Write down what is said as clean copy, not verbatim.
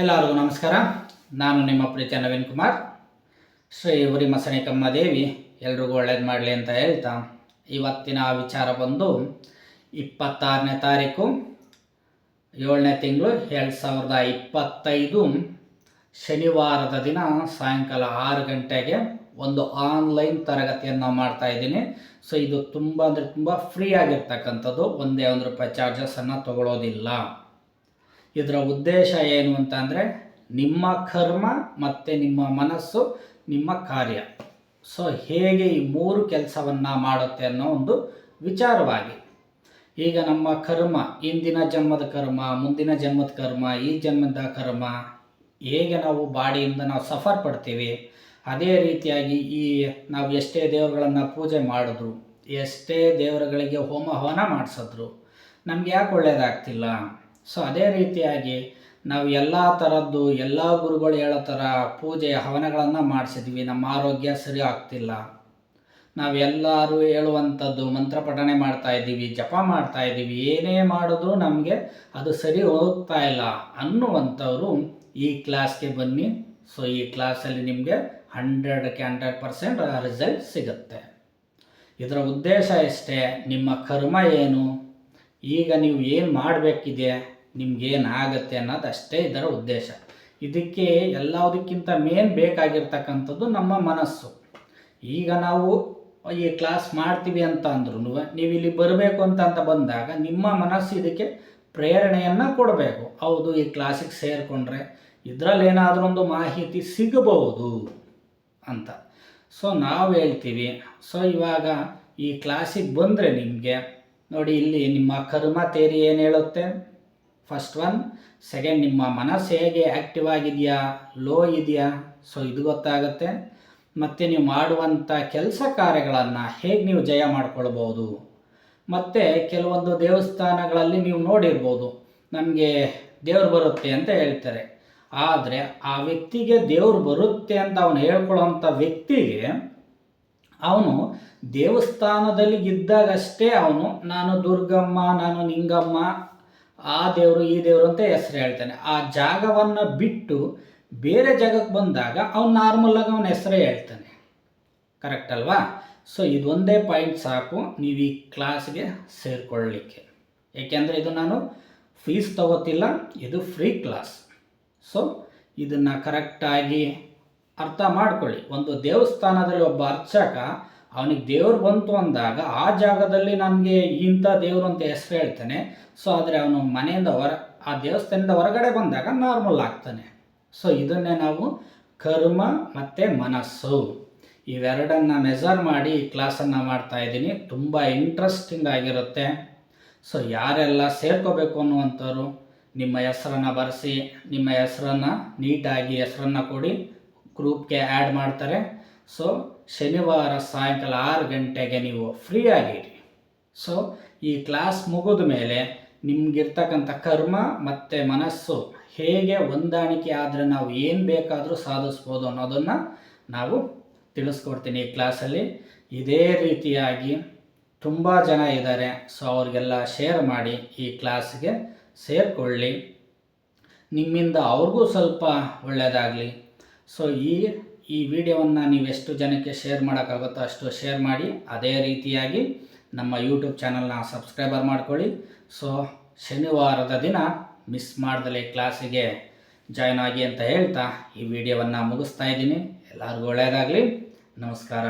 ಎಲ್ಲರಿಗೂ ನಮಸ್ಕಾರ. ನಾನು ನಿಮ್ಮ ಪ್ರೀತಿಯ ನವೀನ್ ಕುಮಾರ್. ಶ್ರೀ ಉರಿ ಮಸಣಿಕಮ್ಮ ದೇವಿ ಎಲ್ರಿಗೂ ಒಳ್ಳೇದು ಮಾಡಲಿ ಅಂತ ಹೇಳ್ತಾ, ಇವತ್ತಿನ ವಿಚಾರ ಬಂದು 26ನೇ ತಾರೀಕು 7ನೇ ತಿಂಗಳು 2025 ಶನಿವಾರದ ದಿನ ಸಾಯಂಕಾಲ 6 ಗಂಟೆಗೆ ಒಂದು ಆನ್ಲೈನ್ ತರಗತಿಯನ್ನು ಮಾಡ್ತಾ ಇದ್ದೀನಿ. ಸೊ ಇದು ತುಂಬ ಅಂದರೆ ತುಂಬ ಫ್ರೀ ಆಗಿರ್ತಕ್ಕಂಥದ್ದು, ಒಂದೇ ₹1 ಚಾರ್ಜಸನ್ನು ತಗೊಳ್ಳೋದಿಲ್ಲ. ಇದರ ಉದ್ದೇಶ ಏನು ಅಂತ ಅಂದರೆ, ನಿಮ್ಮ ಕರ್ಮ ಮತ್ತು ನಿಮ್ಮ ಮನಸ್ಸು, ನಿಮ್ಮ ಕಾರ್ಯ ಸೊ ಹೇಗೆ ಈ 3 ಕೆಲಸವನ್ನು ಮಾಡುತ್ತೆ ಅನ್ನೋ ಒಂದು ವಿಚಾರವಾಗಿ. ಈಗ ನಮ್ಮ ಕರ್ಮ, ಇಂದಿನ ಜನ್ಮದ ಕರ್ಮ, ಮುಂದಿನ ಜನ್ಮದ ಕರ್ಮ, ಈ ಜನ್ಮದ ಕರ್ಮ, ಹೇಗೆ ನಾವು ಬಾಡಿಯಿಂದ ನಾವು ಸಫರ್ ಪಡ್ತೀವಿ, ಅದೇ ರೀತಿಯಾಗಿ ನಾವು ಎಷ್ಟೇ ದೇವರುಗಳನ್ನು ಪೂಜೆ ಮಾಡಿದ್ರು, ಎಷ್ಟೇ ದೇವರುಗಳಿಗೆ ಹೋಮ ಹವನ ಮಾಡಿಸಿದ್ರು, ನಮ್ಗೆ ಯಾಕೆ ಒಳ್ಳೆಯದಾಗ್ತಿಲ್ಲ. ಸೊ ಅದೇ ರೀತಿಯಾಗಿ ನಾವು ಎಲ್ಲ ಥರದ್ದು ಎಲ್ಲ ಗುರುಗಳು ಹೇಳೋ ಥರ ಪೂಜೆ ಹವನಗಳನ್ನು ಮಾಡಿಸಿದ್ವಿ, ನಮ್ಮ ಆರೋಗ್ಯ ಸರಿ ಆಗ್ತಿಲ್ಲ. ನಾವೆಲ್ಲರೂ ಹೇಳುವಂಥದ್ದು ಮಂತ್ರ ಪಠಣೆ ಮಾಡ್ತಾಯಿದ್ದೀವಿ, ಜಪ ಮಾಡ್ತಾಯಿದ್ದೀವಿ, ಏನೇ ಮಾಡಿದ್ರೂ ನಮಗೆ ಅದು ಸರಿ ಹೋಗ್ತಾ ಇಲ್ಲ ಅನ್ನುವಂಥವ್ರು ಈ ಕ್ಲಾಸ್ಗೆ ಬನ್ನಿ. ಸೊ ಈ ಕ್ಲಾಸಲ್ಲಿ ನಿಮಗೆ 100ಕ್ಕೆ 100% ರಿಸಲ್ಟ್ ಸಿಗುತ್ತೆ. ಇದರ ಉದ್ದೇಶ ಇಷ್ಟೇ, ನಿಮ್ಮ ಕರ್ಮ ಏನು, ಈಗ ನೀವು ಏನು ಮಾಡಬೇಕಿದೆ, ನಿಮ್ಗೇನಾಗತ್ತೆ ಅನ್ನೋದಷ್ಟೇ ಇದರ ಉದ್ದೇಶ. ಇದಕ್ಕೆ ಎಲ್ಲದಕ್ಕಿಂತ ಮೇನ್ ಬೇಕಾಗಿರ್ತಕ್ಕಂಥದ್ದು ನಮ್ಮ ಮನಸ್ಸು. ಈಗ ನಾವು ಈ ಕ್ಲಾಸ್ ಮಾಡ್ತೀವಿ ಅಂತ ಅಂದ್ರೂ ನೀವು ಇಲ್ಲಿ ಬರಬೇಕು ಅಂತ ಬಂದಾಗ ನಿಮ್ಮ ಮನಸ್ಸು ಇದಕ್ಕೆ ಪ್ರೇರಣೆಯನ್ನು ಕೊಡಬೇಕು. ಹೌದು, ಈ ಕ್ಲಾಸಿಗೆ ಸೇರಿಕೊಂಡ್ರೆ ಇದರಲ್ಲಿ ಏನಾದರೂ ಒಂದು ಮಾಹಿತಿ ಸಿಗಬಹುದು ಅಂತ. ಸೊ ನಾವು ಹೇಳ್ತೀವಿ. ಸೊ ಇವಾಗ ಈ ಕ್ಲಾಸಿಗೆ ಬಂದರೆ ನಿಮಗೆ ನೋಡಿ, ಇಲ್ಲಿ ನಿಮ್ಮ ಕರ್ಮ ಥಿಯರಿ ಏನು ಹೇಳುತ್ತೆ, ಫಸ್ಟ್ ಒನ್. ಸೆಕೆಂಡ್, ನಿಮ್ಮ ಮನಸ್ಸು ಹೇಗೆ ಆ್ಯಕ್ಟಿವ್ ಆಗಿದೆಯಾ, ಲೋ ಇದೆಯಾ, ಸೊ ಇದು ಗೊತ್ತಾಗುತ್ತೆ. ಮತ್ತು ನೀವು ಮಾಡುವಂಥ ಕೆಲಸ ಕಾರ್ಯಗಳನ್ನು ಹೇಗೆ ನೀವು ಜಯ ಮಾಡ್ಕೊಳ್ಬೋದು. ಮತ್ತು ಕೆಲವೊಂದು ದೇವಸ್ಥಾನಗಳಲ್ಲಿ ನೀವು ನೋಡಿರ್ಬೋದು, ನಮಗೆ ದೇವ್ರು ಬರುತ್ತೆ ಅಂತ ಹೇಳ್ತಾರೆ. ಆದರೆ ಆ ವ್ಯಕ್ತಿಗೆ ದೇವ್ರು ಬರುತ್ತೆ ಅಂತ ಅವನು ಹೇಳ್ಕೊಳ್ಳೋಂಥ ವ್ಯಕ್ತಿಗೆ ಅವನು ದೇವಸ್ಥಾನದಲ್ಲಿ ಇದ್ದಾಗಷ್ಟೇ ಅವನು ನಾನು ದುರ್ಗಮ್ಮ, ನಾನು ನಿಂಗಮ್ಮ, ಆ ದೇವರು ಈ ದೇವರು ಅಂತ ಹೆಸರು ಹೇಳ್ತಾನೆ. ಆ ಜಾಗವನ್ನು ಬಿಟ್ಟು ಬೇರೆ ಜಾಗಕ್ಕೆ ಬಂದಾಗ ಅವನು ನಾರ್ಮಲಾಗಿ ಅವನ ಹೆಸರೇ ಹೇಳ್ತಾನೆ. ಕರೆಕ್ಟ್ ಅಲ್ವಾ? ಸೊ ಇದೊಂದೇ ಪಾಯಿಂಟ್ ಸಾಕು ನೀವು ಈ ಕ್ಲಾಸ್ಗೆ ಸೇರಿಕೊಳ್ಳಲಿಕ್ಕೆ. ಏಕೆಂದರೆ ಇದು ನಾನು ಫೀಸ್ ತಗೋತಿಲ್ಲ, ಇದು ಫ್ರೀ ಕ್ಲಾಸ್. ಸೊ ಇದನ್ನು ಕರೆಕ್ಟಾಗಿ ಅರ್ಥ ಮಾಡ್ಕೊಳ್ಳಿ. ಒಂದು ದೇವಸ್ಥಾನದಲ್ಲಿ ಒಬ್ಬ ಅರ್ಚಕ ಅವನಿಗೆ ದೇವ್ರು ಬಂತು ಅಂದಾಗ ಆ ಜಾಗದಲ್ಲಿ ನನಗೆ ಇಂಥ ದೇವರು ಅಂತ ಹೆಸರು ಹೇಳ್ತಾನೆ. ಸೊ ಆದರೆ ಅವನು ಮನೆಯಿಂದ ಆ ದೇವಸ್ಥಾನದಿಂದ ಹೊರಗಡೆ ಬಂದಾಗ ನಾರ್ಮಲ್ ಆಗ್ತಾನೆ. ಸೊ ಇದನ್ನೇ ನಾವು ಕರ್ಮ ಮತ್ತು ಮನಸ್ಸು ಇವೆರಡನ್ನು ಮೆಜರ್ ಮಾಡಿ ಈ ಕ್ಲಾಸನ್ನು ಮಾಡ್ತಾಯಿದ್ದೀನಿ. ತುಂಬ ಇಂಟ್ರೆಸ್ಟಿಂಗ್ ಆಗಿರುತ್ತೆ. ಸೊ ಯಾರೆಲ್ಲ ಸೇರ್ಕೋಬೇಕು ಅನ್ನುವಂಥವ್ರು ನಿಮ್ಮ ಹೆಸರನ್ನು ಬರೆಸಿ, ನಿಮ್ಮ ಹೆಸರನ್ನು ನೀಟಾಗಿ ಹೆಸರನ್ನು ಕೊಡಿ, ಗ್ರೂಪ್ಗೆ ಆ್ಯಡ್ ಮಾಡ್ತಾರೆ. ಸೊ ಶನಿವಾರ ಸಾಯಂಕಾಲ 6 ಗಂಟೆಗೆ ನೀವು ಫ್ರೀ ಆಗಿರಿ. ಸೊ ಈ ಕ್ಲಾಸ್ ಮುಗಿದ ಮೇಲೆ ನಿಮಗಿರ್ತಕ್ಕಂಥ ಕರ್ಮ ಮತ್ತು ಮನಸ್ಸು ಹೇಗೆ ಹೊಂದಾಣಿಕೆ ಆದರೆ ನಾವು ಏನು ಬೇಕಾದರೂ ಸಾಧಿಸ್ಬೋದು ಅನ್ನೋದನ್ನು ನಾವು ತಿಳಿಸ್ಕೊಡ್ತೀನಿ ಈ ಕ್ಲಾಸಲ್ಲಿ. ಇದೇ ರೀತಿಯಾಗಿ ತುಂಬ ಜನ ಇದ್ದಾರೆ. ಸೊ ಅವ್ರಿಗೆಲ್ಲ ಶೇರ್ ಮಾಡಿ, ಈ ಕ್ಲಾಸ್ಗೆ ಸೇರಿಕೊಳ್ಳಿ, ನಿಮ್ಮಿಂದ ಅವ್ರಿಗೂ ಸ್ವಲ್ಪ ಒಳ್ಳೆಯದಾಗಲಿ. ಸೊ ಈ ವಿಡಿಯೋವನ್ನು ನೀವು ಎಷ್ಟು ಜನಕ್ಕೆ ಶೇರ್ ಮಾಡೋಕ್ಕಾಗುತ್ತೋ ಅಷ್ಟು ಶೇರ್ ಮಾಡಿ. ಅದೇ ರೀತಿಯಾಗಿ ನಮ್ಮ ಯೂಟ್ಯೂಬ್ ಚಾನಲ್ನ ಸಬ್ಸ್ಕ್ರೈಬರ್ ಮಾಡ್ಕೊಳ್ಳಿ. ಸೊ ಶನಿವಾರದ ದಿನ ಮಿಸ್ ಮಾಡ್ದಲೇ ಕ್ಲಾಸಿಗೆ ಜಾಯ್ನ್ ಆಗಿ ಅಂತ ಹೇಳ್ತಾ ಈ ವಿಡಿಯೋವನ್ನು ಮುಗಿಸ್ತಾ ಇದ್ದೀನಿ. ಎಲ್ಲರಿಗೂ ಒಳ್ಳೆಯದಾಗಲಿ. ನಮಸ್ಕಾರ.